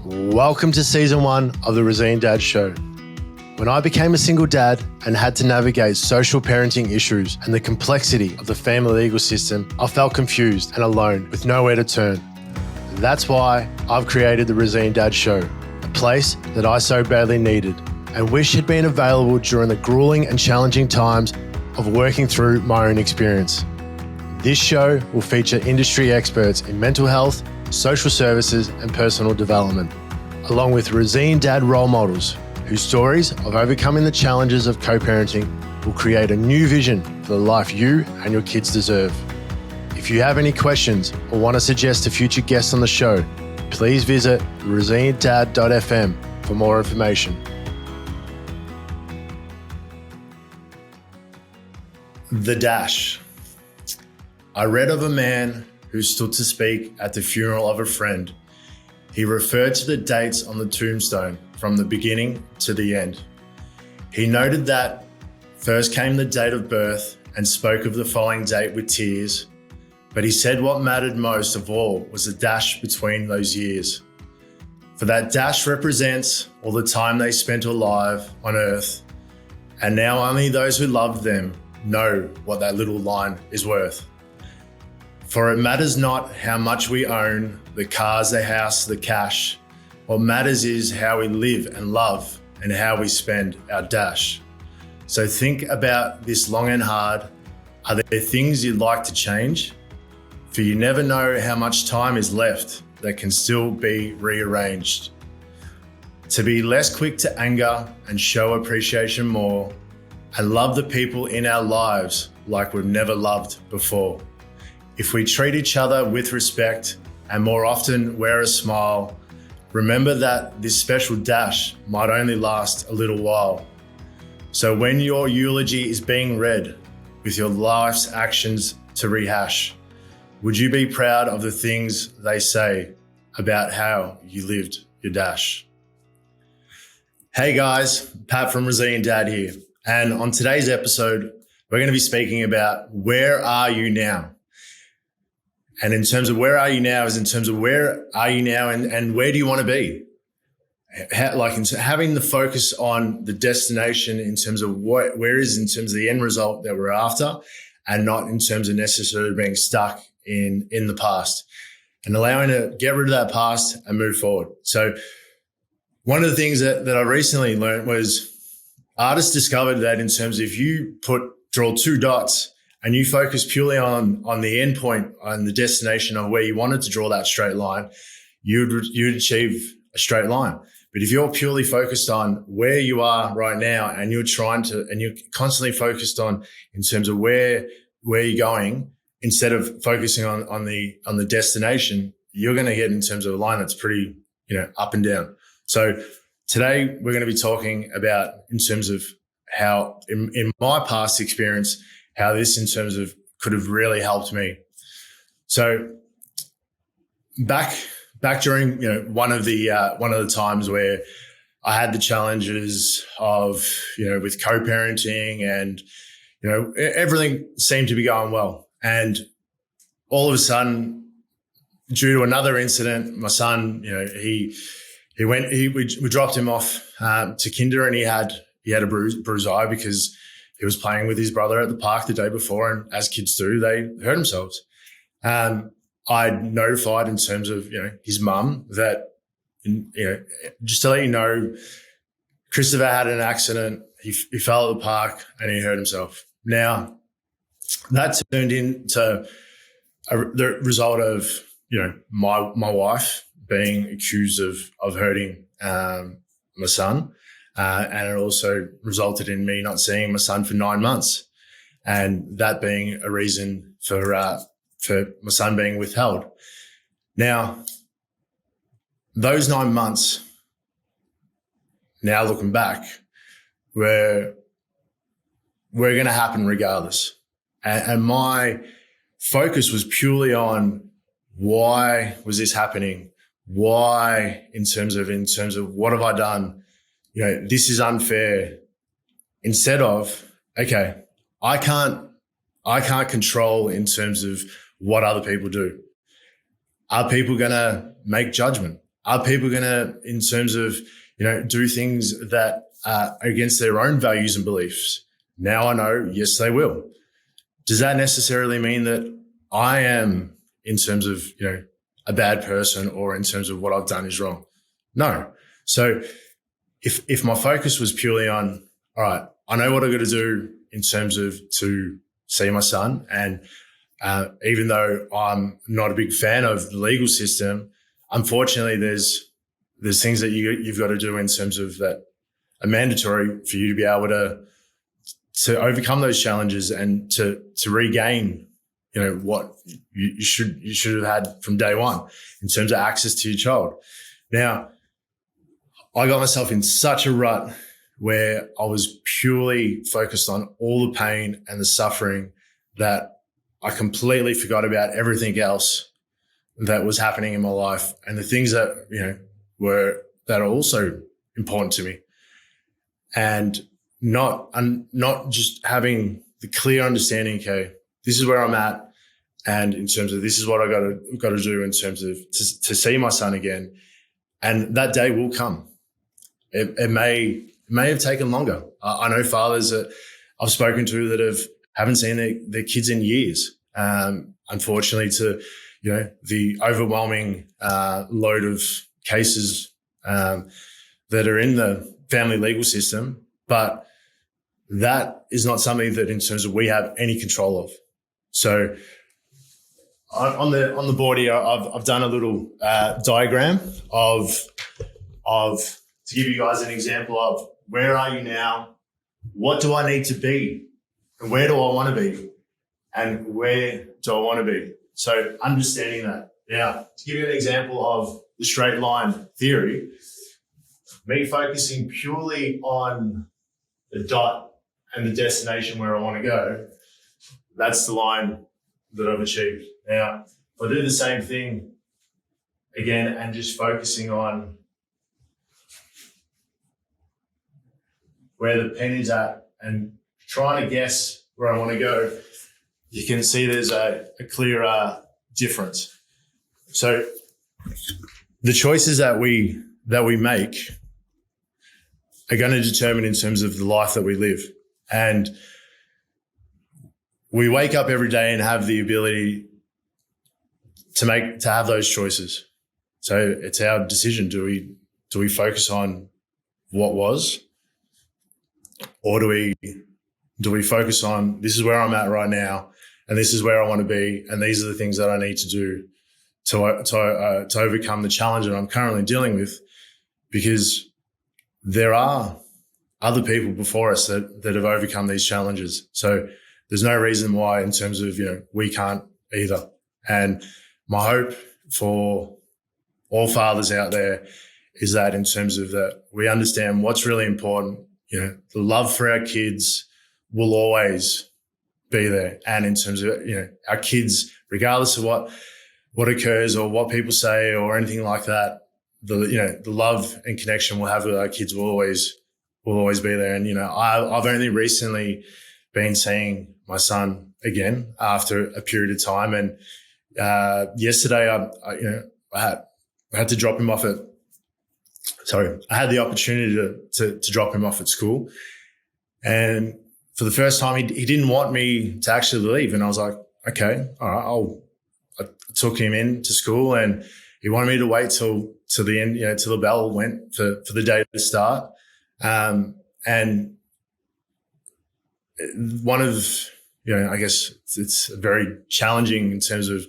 Welcome to season 1 of the Razeen Dad Show. When I became a single dad and had to navigate social parenting issues and the complexity of the family legal system, I felt confused and alone with nowhere to turn. That's why I've created the Razeen Dad Show, a place that I so badly needed and wish had been available during the grueling and challenging times of working through my own experience. This show will feature industry experts in mental health, social services and personal development, along with Razeen Dad role models whose stories of overcoming the challenges of co-parenting will create a new vision for the life you and your kids deserve. If you have any questions or want to suggest a future guest on the show, please visit razeendad.fm for more information. The Dash. I read of a man who stood to speak at the funeral of a friend. He referred to the dates on the tombstone from the beginning to the end. He noted that first came the date of birth and spoke of the following date with tears, but he said what mattered most of all was the dash between those years. For that dash represents all the time they spent alive on earth, and now only those who loved them know what that little line is worth. For it matters not how much we own, the cars, the house, the cash. What matters is how we live and love and how we spend our dash. So think about this long and hard. Are there things you'd like to change? For you never know how much time is left that can still be rearranged. To be less quick to anger and show appreciation more, and love the people in our lives like we've never loved before. If we treat each other with respect and more often wear a smile, remember that this special dash might only last a little while. So when your eulogy is being read with your life's actions to rehash, would you be proud of the things they say about how you lived your dash? Hey guys, Pat from Razeen Dad here. And on today's episode, we're going to be speaking about where are you now? And in terms of where are you now is in terms of where are you now and where do you want to be? Having the focus on the destination in terms of where is in terms of the end result that we're after, and not in terms of necessarily being stuck in the past, and allowing to get rid of that past and move forward. So one of the things that I recently learned was artists discovered that in terms of if you draw two dots and you focus purely on the end point, on the destination of where you wanted to draw that straight line, you'd achieve a straight line. But if you're purely focused on where you are right now and you're constantly focused on in terms of where you're going, instead of focusing on the destination, you're going to get in terms of a line that's pretty, up and down. So today we're going to be talking about in terms of how in my past experience, how this in terms of could have really helped me. So back during one of the times where I had the challenges of with co-parenting and everything seemed to be going well, and all of a sudden, due to another incident, my son we dropped him off to kinder, and he had a bruised eye because he was playing with his brother at the park the day before, and as kids do, they hurt themselves. I notified in terms of his mum that just to let you know, Christopher had an accident. He fell at the park and he hurt himself. Now that turned into the result of my wife being accused of hurting my son. And it also resulted in me not seeing my son for 9 months, and that being a reason for my son being withheld. Now, those 9 months, now looking back, were going to happen regardless. And my focus was purely on why was this happening? Why, in terms of what have I done? This is unfair. Instead of, okay, I can't control in terms of what other people do. Are people going to make judgment? Are people going to, in terms of, do things that are against their own values and beliefs? Now I know, yes, they will. Does that necessarily mean that I am, in terms of, a bad person, or in terms of what I've done is wrong? No. So if my focus was purely on, all right, I know what I've got to do in terms of to see my son, and even though I'm not a big fan of the legal system, unfortunately, there's things that you've got to do in terms of that are mandatory for you to be able to overcome those challenges and to regain, what you should have had from day one in terms of access to your child. Now, I got myself in such a rut where I was purely focused on all the pain and the suffering that I completely forgot about everything else that was happening in my life and the things that, that are also important to me. And not just having the clear understanding, okay, this is where I'm at. And in terms of this is what I got to do in terms of to see my son again. And that day will come. It may have taken longer. I know fathers that I've spoken to that haven't seen their kids in years. Unfortunately, to the overwhelming load of cases that are in the family legal system, but that is not something that, in terms of, we have any control of. So on the board here, I've done a little diagram of to give you guys an example of where are you now, what do I need to be, and where do I want to be, and where do I want to be. So understanding that. Now, to give you an example of the straight line theory, me focusing purely on the dot and the destination where I want to go, that's the line that I've achieved. Now, if I do the same thing again and just focusing on where the pen is at and trying to guess where I want to go, you can see there's a clear difference. So the choices that we make are going to determine in terms of the life that we live. And we wake up every day and have the ability to have those choices. So it's our decision. Do we focus on what was, or do we focus on, this is where I'm at right now, and this is where I want to be, and these are the things that I need to do to overcome the challenge that I'm currently dealing with, because there are other people before us that have overcome these challenges. So there's no reason why, in terms of, we can't either. And my hope for all fathers out there is that, in terms of that, we understand what's really important. The love for our kids will always be there. And in terms of, our kids, regardless of what occurs or what people say or anything like that, the love and connection we'll have with our kids will always be there. And, I've only recently been seeing my son again after a period of time. And yesterday, I had to drop him off I had the opportunity to drop him off at school. And for the first time, he didn't want me to actually leave. And I was like, okay, all right, I took him in to school, and he wanted me to wait till the end, till the bell went for the day to start. And one of, I guess it's very challenging in terms of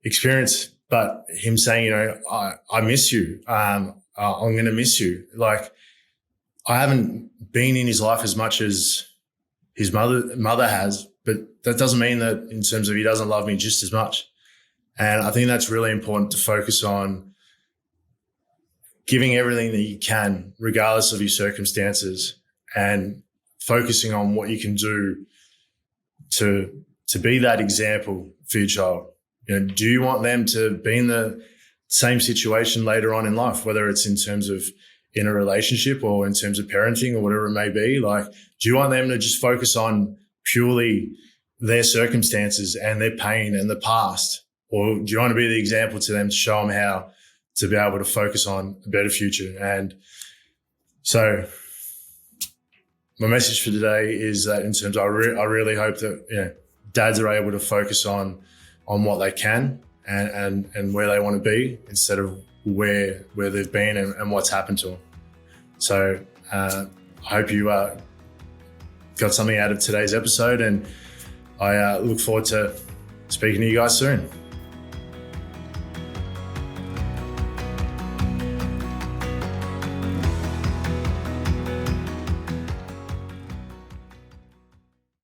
experience, but him saying, I miss you. I'm going to miss you. Like, I haven't been in his life as much as his mother has, but that doesn't mean that, in terms of, he doesn't love me just as much. And I think that's really important to focus on, giving everything that you can, regardless of your circumstances, and focusing on what you can do to be that example for your child. Do you want them to be in the same situation later on in life, whether it's in terms of in a relationship or in terms of parenting or whatever it may be? Like, do you want them to just focus on purely their circumstances and their pain and the past? Or do you want to be the example to them, to show them how to be able to focus on a better future. And so my message for today is that in terms of, I really hope that dads are able to focus on what they can and where they want to be instead of where they've been and what's happened to them. So I hope you got something out of today's episode, and I look forward to speaking to you guys soon.